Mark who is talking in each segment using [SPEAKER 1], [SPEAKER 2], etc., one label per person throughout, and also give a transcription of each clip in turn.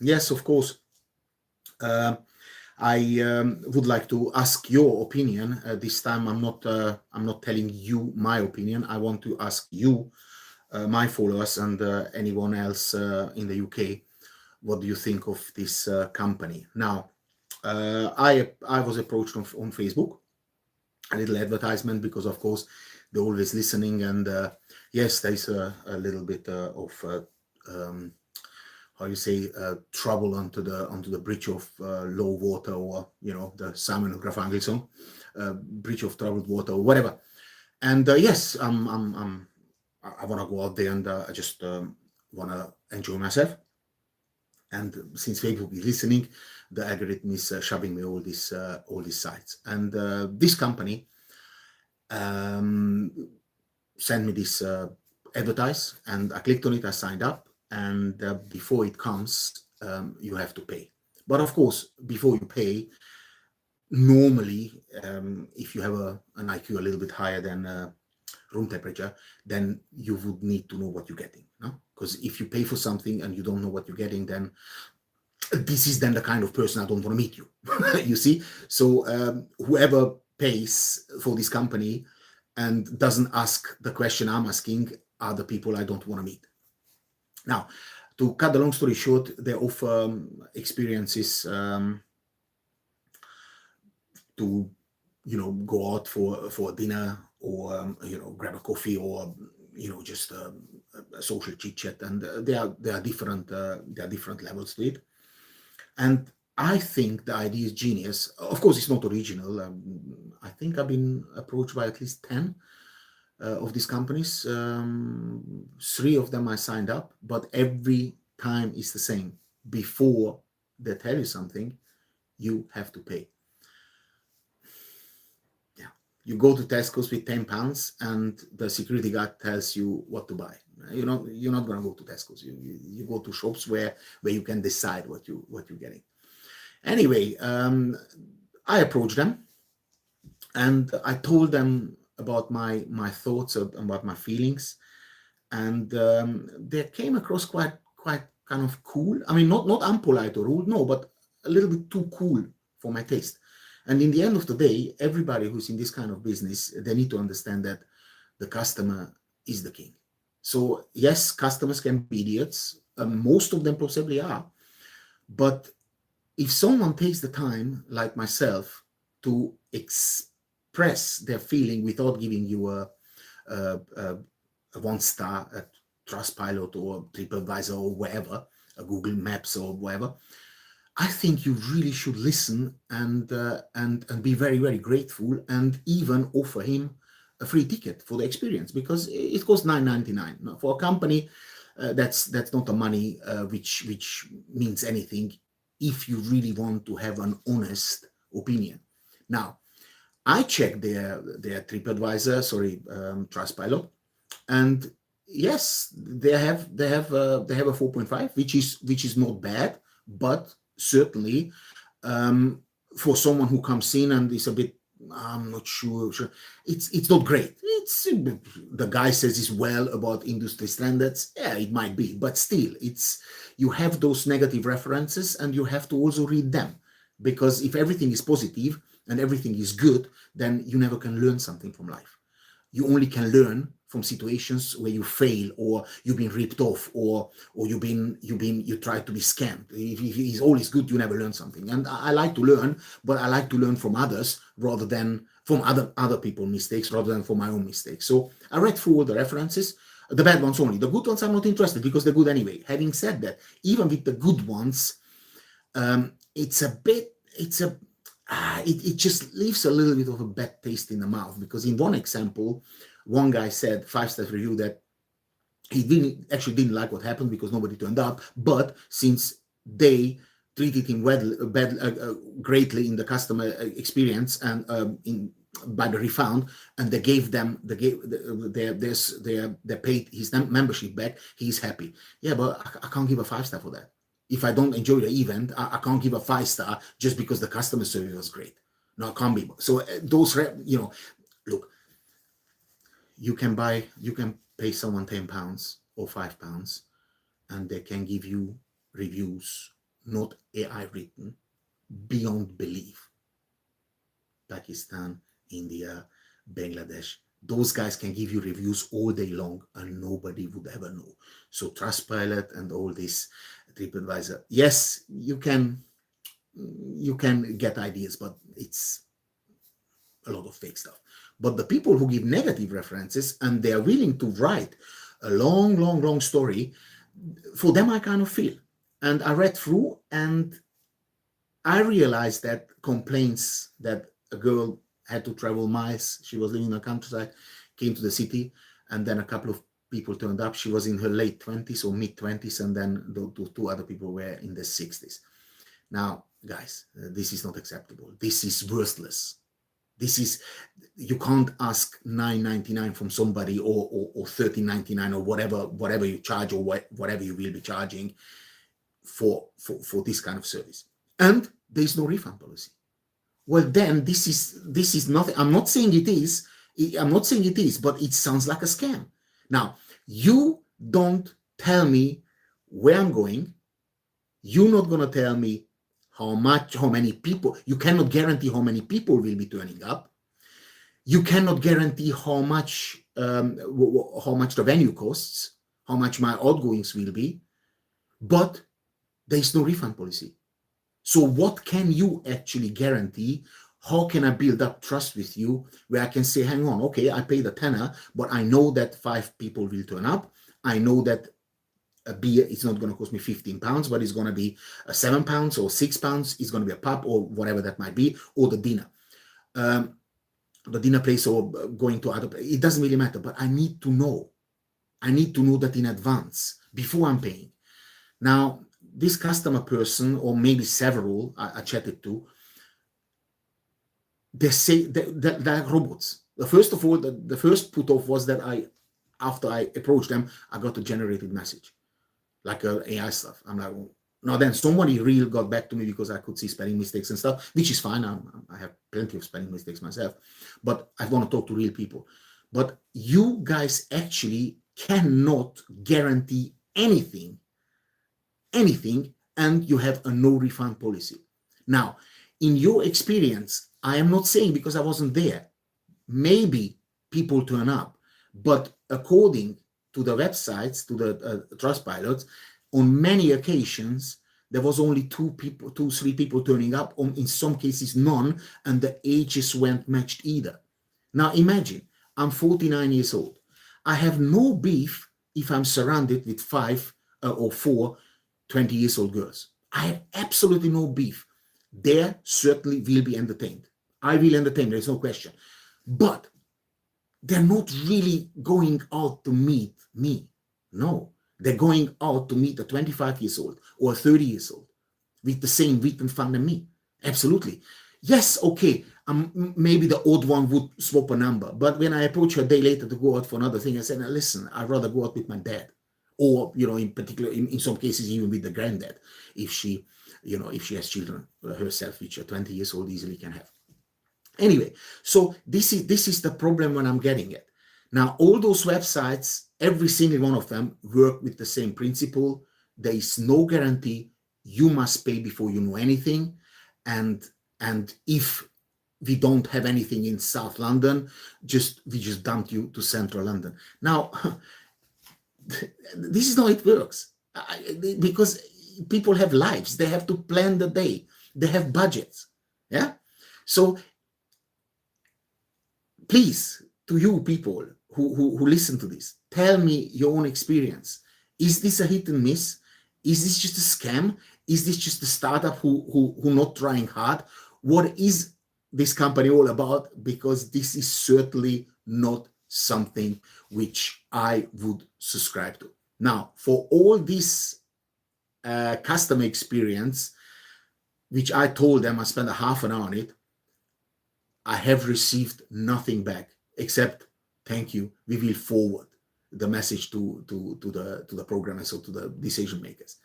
[SPEAKER 1] Yes, of course. Uh, I would like to ask your opinion. This time, I'm not telling you my opinion. I want to ask you, my followers, and anyone else in the UK, what do you think of this company? Now, I was approached on Facebook, a little advertisement, because of course they're always listening, and yes, there's a little bit of how you say, trouble onto the bridge of low water, or the Simon and Garfunkel song, bridge of troubled water, or whatever. And yes, I want to go out there, and I just want to enjoy myself. And since Facebook is listening, the algorithm is shoving me all these sites. And this company sent me this advertise, and I clicked on it. I signed up, and before it comes, you have to pay. But of course, before you pay, normally, if you have an IQ a little bit higher than room temperature, then you would need to know what you're getting, no? Because if you pay for something and you don't know what you're getting, then this is then the kind of person I don't want to meet you. You see? So whoever pays for this company and doesn't ask the question I'm asking are the people I don't want to meet. Now, to cut the long story short, they offer experiences to, go out for dinner, or grab a coffee, or just a social chit chat, and there are different levels to it. And I think the idea is genius. Of course, it's not original. I think I've been approached by at least 10 of these companies. 3 of them I signed up, but every time it's the same. Before they tell you something, you have to pay. Yeah, you go to Tesco's with £10, and the security guard tells you what to buy. You're not going to go to Tesco's. You go to shops where you can decide what you're getting. Anyway, I approached them, and I told them about my thoughts, about my feelings, and they came across quite kind of cool. I mean, not unpolite or rude, no, but a little bit too cool for my taste. And in the end of the day, everybody who's in this kind of business, they need to understand that the customer is the king. So yes, customers can be idiots. Most of them possibly are. But if someone takes the time, like myself, to express their feeling without giving you a 1-star at Trustpilot or TripAdvisor or wherever, a Google Maps or whatever, I think you really should listen and be very, very grateful, and even offer him a free ticket for the experience, because it costs $9.99 for a company. That's not a money which means anything if you really want to have an honest opinion. Now, I checked their TripAdvisor, Trustpilot, and yes, they have a 4.5, which is not bad, but certainly for someone who comes in and is a bit, I'm not sure. It's not great. The guy says it's well about industry standards. Yeah, it might be, but still, you have those negative references, and you have to also read them, because if everything is positive and everything is good, then you never can learn something from life. You only can learn from situations where you fail, or you've been ripped off, or you try to be scammed. If it's always good, you never learn something. And I like to learn, but I like to learn from others rather than from other people's mistakes, rather than from my own mistakes. So I read through all the references, the bad ones only. The good ones I'm not interested, because they're good anyway. Having said that, even with the good ones, it just leaves a little bit of a bad taste in the mouth, because in one example, one guy said, 5-star review, that he didn't like what happened because nobody turned up, but since they treated him greatly in the customer experience, and by the refund, and they paid his membership back, he's happy. Yeah, but I can't give a 5-star for that. If I don't enjoy the event, I can't give a 5-star just because the customer service was great. No, it can't be. So look, you can pay someone £10 or £5, and they can give you reviews, not AI written, beyond belief. Pakistan, India, Bangladesh, those guys can give you reviews all day long and nobody would ever know. So Trustpilot and all this TripAdvisor, yes, you can get ideas, but it's a lot of fake stuff. But the people who give negative references and they are willing to write a long story, for them I kind of feel. And I read through and I realized that complaints that a girl had to travel miles, she was living in the countryside, came to the city, and then a couple of people turned up. She was in her late 20s or mid 20s, and then the two other people were in their 60s. Now, guys, this is not acceptable. This is worthless. This is, you can't ask $9.99 from somebody or $13.99 or whatever you charge or whatever you will be charging for this kind of service. And there's no refund policy. Well, then this is nothing. I'm not saying it is, but it sounds like a scam. Now, you don't tell me where I'm going. You're not going to tell me how many people. You cannot guarantee how many people will be turning up. You cannot guarantee how much the venue costs, how much my outgoings will be, but there is no refund policy. So what can you actually guarantee? How can I build up trust with you where I can say, hang on, okay, I paid a tenner, but I know that 5 people will turn up. I know that a beer is not going to cost me £15, but it's going to be £7 or £6. It's going to be a pub or whatever that might be, or the dinner. The dinner place or going to other place. It doesn't really matter, but I need to know. I need to know that in advance before I'm paying. Now, this customer person, or maybe several I chatted to, they say they're robots. First of all, the first put off was that after I approached them, I got a generated message, like AI stuff. I'm like, oh. Now then somebody really got back to me because I could see spelling mistakes and stuff, which is fine. I have plenty of spelling mistakes myself, but I want to talk to real people. But you guys actually cannot guarantee anything, and you have a no refund policy. Now, in your experience, I am not saying because I wasn't there, maybe people turn up, but according to the websites, to the Trustpilots, on many occasions, there was only 2, 3 people turning up, in some cases none, and the ages weren't matched either. Now imagine, I'm 49 years old. I have no beef if I'm surrounded with 5 or 4 20 years old girls. I have absolutely no beef. They certainly will be entertained. I will entertain, there's no question. But they're not really going out to meet me. No, they're going out to meet a 25 years old or a 30 years old with the same wit and fun than me. Absolutely. Yes, okay, maybe the odd one would swap a number. But when I approach her a day later to go out for another thing, I said, now listen, I'd rather go out with my dad. Or, in particular, in some cases, even with the granddad, if she has children herself, which a 20 years old easily can have. Anyway, so this is the problem when I'm getting it. Now, all those websites, every single one of them work with the same principle. There is no guarantee. You must pay before you know anything. And if we don't have anything in South London, we just dump you to Central London. Now, this is how it works, because people have lives. They have to plan the day. They have budgets. Yeah. So please, to you people who listen to this, tell me your own experience. Is this a hit and miss? Is this just a scam? Is this just a startup who not trying hard? What is this company all about? Because this is certainly not something which I would subscribe to. Now, for all this customer experience, which I told them I spent a half an hour on it, I have received nothing back except thank you. We will forward the message to the programmers or to the decision makers.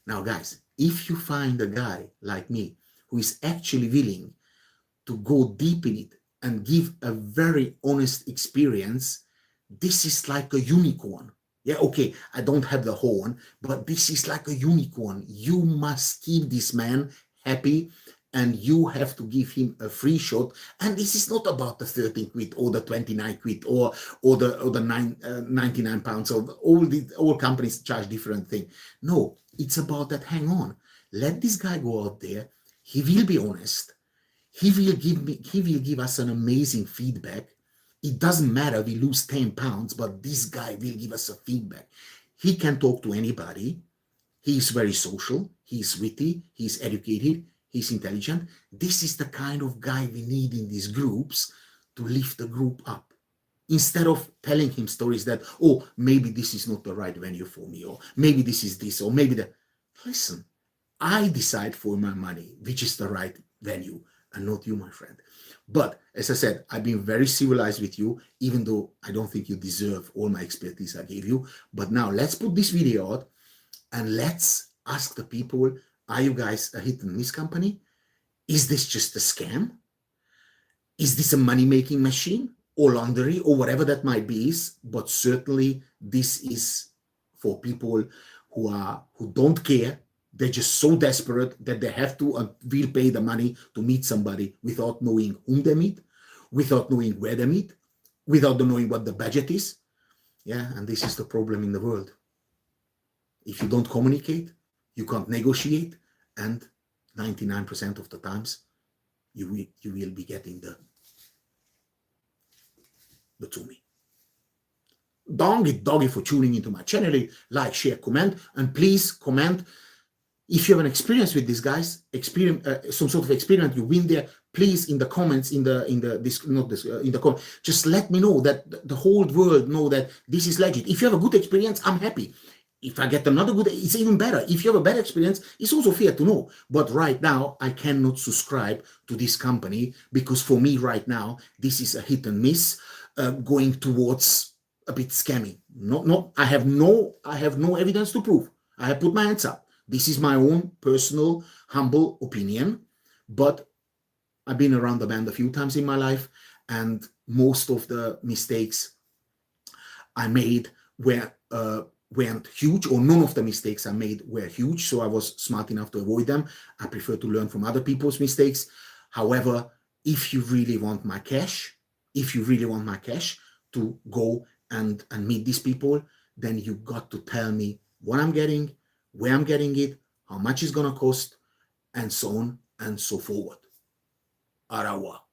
[SPEAKER 1] Now, guys, if you find a guy like me who is actually willing to go deep in it and give a very honest experience, this is like a unicorn. Yeah, okay, I don't have the horn, but this is like a unicorn. You must keep this man happy, and you have to give him a free shot. And this is not about the 13 quid or the 29 quid or the 99 pounds. Or all companies charge different thing. No, it's about that. Hang on, let this guy go out there. He will be honest. He will give us an amazing feedback. It doesn't matter we lose 10 pounds, but this guy will give us a feedback. He can talk to anybody. He's very social. He's witty. He's educated. He's intelligent. This is the kind of guy we need in these groups to lift the group up. Instead of telling him stories that, oh, maybe this is not the right venue for me, or maybe this is this, or maybe that. Listen, I decide for my money which is the right venue, and not you, my friend. But as I said, I've been very civilized with you, even though I don't think you deserve all my expertise I gave you. But now let's put this video out and let's ask the people, are you guys a hit and miss company? Is this just a scam? Is this a money-making machine or laundry or whatever that might be? But certainly this is for people who don't care. They're just so desperate that they have to and will pay the money to meet somebody without knowing whom they meet, without knowing where they meet, without knowing what the budget is. Yeah, and this is the problem in the world. If you don't communicate, you can't negotiate, and 99% of the times you will be getting the to me. Doggy for tuning into my channel. Like, share, comment, and please comment. If you have an experience with these guys, some sort of experience, you win there. Please, in the comments, in the comment, just let me know that the whole world know that this is legit. If you have a good experience, I'm happy. If I get another good, it's even better. If you have a bad experience, it's also fair to know. But right now, I cannot subscribe to this company because for me right now, this is a hit and miss, going towards a bit scammy. I have no evidence to prove. I have put my hands up. This is my own personal, humble opinion, but I've been around the bend a few times in my life, and most of the mistakes I made weren't huge, or none of the mistakes I made were huge, so I was smart enough to avoid them. I prefer to learn from other people's mistakes. However, if you really want my cash, to go and meet these people, then you got to tell me what I'm getting, where I'm getting it, how much it's gonna cost, and so on and so forward. Arawa.